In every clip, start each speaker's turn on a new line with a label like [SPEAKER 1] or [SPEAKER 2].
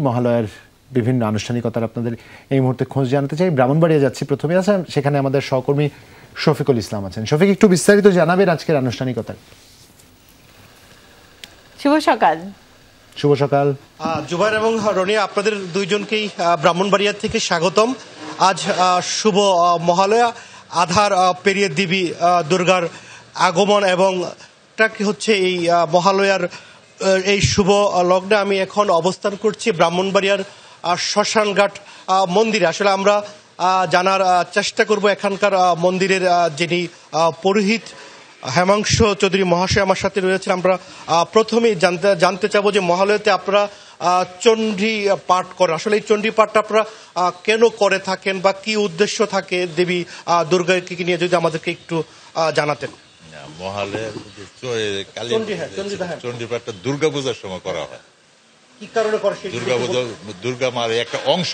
[SPEAKER 1] মহালয়ার বিভিন্ন আনুষ্ঠানিকতার আপনাদের এই মুহূর্তে খোঁজ জানতে চাই। ব্রাহ্মণবাড়িয়া যাচ্ছি প্রথমে। আছেন সেখানে আমাদের সহকর্মী শফিকুল ইসলাম আছেন। শফিক, একটু বিস্তারিত জানাবেন আজকের আনুষ্ঠানিকতা।
[SPEAKER 2] শুভ সকাল।
[SPEAKER 1] শুভ সকাল
[SPEAKER 3] জুবাইর এবং রনি, আপনাদের দুইজনকেই ব্রাহ্মণবাড়িয়া থেকে স্বাগতম। আজ শুভ মহালয়া, আধার পেরিয়ে দেবী দুর্গার আগমন এবং হচ্ছে এই মহালয়ার এই শুভ লগ্নে আমি এখন অবস্থান করছি ব্রাহ্মণবাড়িয়ার শ্মশানঘাট মন্দিরে। আসলে আমরা জানার চেষ্টা করব এখানকার মন্দিরের যিনি পুরোহিত হেমাংশ চৌধুরী মহাশয় আমার সাথে রয়েছেন। আমরা প্রথমেই জানতে চাবো যে মহালয়াতে আপনারা চণ্ডী পাঠ করেন, আসলে এই চণ্ডী পাঠটা আপনারা কেন করে থাকেন বা কি উদ্দেশ্য থাকে দেবী দুর্গাকে নিয়ে যদি আমাদেরকে একটু জানাতেন।
[SPEAKER 4] মহালয়ার চণ্ডী পাঠটা দুর্গা পূজার সময় করা হয়।
[SPEAKER 3] কি কারণে করে?
[SPEAKER 4] দুর্গা পূজা দুর্গা মার একটা অংশ,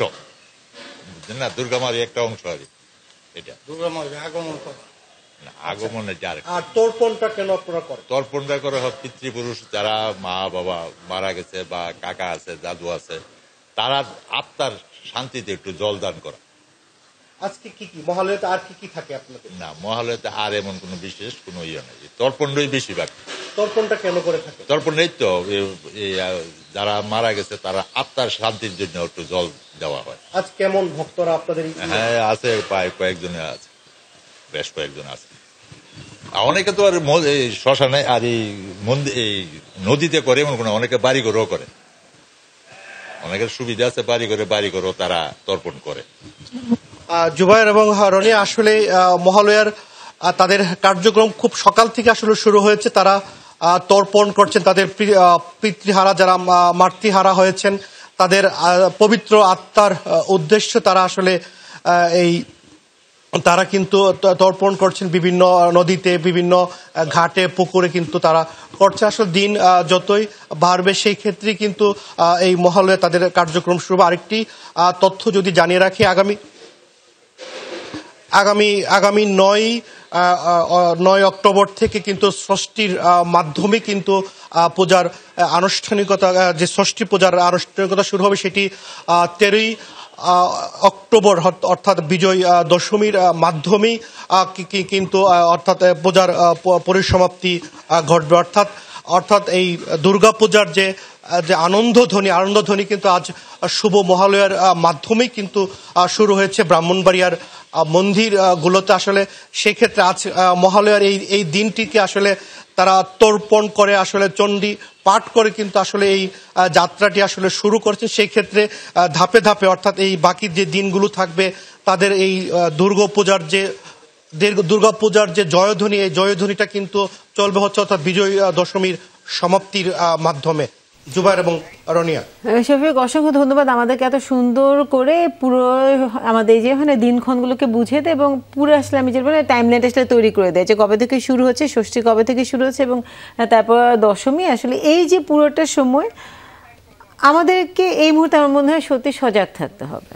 [SPEAKER 4] না দুর্গা মার একটা অংশ আর এটা দুর্গা মার আগমন করা। আর তর্পণটা কেন আপনারা করেন? তর্পণটা করা হয় পিতৃপুরুষ যারা মা বাবা মারা গেছে বা কাকা আছে দাদু আছে তারা আত্মার শান্তিতে একটু জল দান করা।
[SPEAKER 3] আজকে কি মহালয়াতে আর কি থাকে আপনাদের?
[SPEAKER 4] না, মহালয়াতে আর এমন কোন বিশেষ কোন ইয়ে নেই, তর্পণটাই বেশিরভাগ।
[SPEAKER 3] তর্পণটা কেন করে থাকে?
[SPEAKER 4] তর্পণ এই তো যারা মারা গেছে তারা আত্মার শান্তির জন্য একটু জল দেওয়া হয়।
[SPEAKER 3] আজ কেমন ভক্তরা আপনাদের?
[SPEAKER 4] হ্যাঁ আছে, প্রায় কয়েকজনে আছে, বেশ কয়েকজন আছে। অনেকে তো আর শ্মশানে আর এই নদীতে করে এমন কোন, অনেকে বাড়ি ঘরেও করে, অনেকের সুবিধা আছে বাড়ি ঘরেও তারা তর্পণ করে।
[SPEAKER 3] জুবাইর এবং রনি, আসলে মহালয়ার তাদের কার্যক্রম খুব সকাল থেকে আসলে শুরু হয়েছে। তারা তর্পণ করছেন তাদের পিতৃহারা, যারা মাতৃহারা হয়েছেন তাদের পবিত্র আত্মার উদ্দেশ্য তারা আসলে তারা কিন্তু তর্পণ করছেন বিভিন্ন নদীতে, বিভিন্ন ঘাটে, পুকুরে কিন্তু তারা করছে। আসলে দিন যতই বাড়বে সেই ক্ষেত্রে কিন্তু এই মহালয়া তাদের কার্যক্রম শুরু হবে। আরেকটি তথ্য যদি জানিয়ে রাখি, আগামী 9 অক্টোবর থেকে কিন্তু ষষ্ঠীর মাধ্যমে কিন্তু পূজার আনুষ্ঠানিকতা, যে ষষ্ঠী পূজার আনুষ্ঠানিকতা শুরু হবে সেটি 13ই অক্টোবর অর্থাৎ বিজয় দশমীর মাধ্যমেই কিন্তু অর্থাৎ পূজার পরিসমাপ্তি ঘটবে। অর্থাৎ এই দুর্গা পূজার যে আনন্দধ্বনি কিন্তু আজ শুভ মহালয়ার মাধ্যমেই কিন্তু শুরু হয়েছে ব্রাহ্মণবাড়িয়ার মন্দিরগুলোতে। আসলে সেক্ষেত্রে আজ মহালয়ার এই দিনটিকে আসলে তারা তর্পণ করে, আসলে চণ্ডী পাঠ করে কিন্তু আসলে এই যাত্রাটি আসলে শুরু করছে। সেই ক্ষেত্রে ধাপে ধাপে অর্থাৎ এই বাকি যে দিনগুলো থাকবে তাদের এই দুর্গাপূজার যে জয়ধ্বনি, এই জয়ধ্বনিটা কিন্তু চলবে হচ্ছে অর্থাৎ বিজয় দশমীর সমাপ্তির মাধ্যমে। জুবাইর এবং রনিয়া।
[SPEAKER 2] শফিক, অসংখ্য ধন্যবাদ আমাদেরকে এত সুন্দর করে পুরো আমাদের যে দিনক্ষণগুলোকে বুঝিয়ে দেয় এবং পুরো আসলে আমি যে টাইমলাইনটা আসলে তৈরি করে দেয় যে কবে থেকে শুরু হচ্ছে, ষষ্ঠী কবে থেকে শুরু হচ্ছে এবং তারপর দশমী। আসলে এই যে পুরোটা সময় আমাদেরকে এই মুহূর্তে আমার মনে হয় সত্যি সজাগ থাকতে হবে।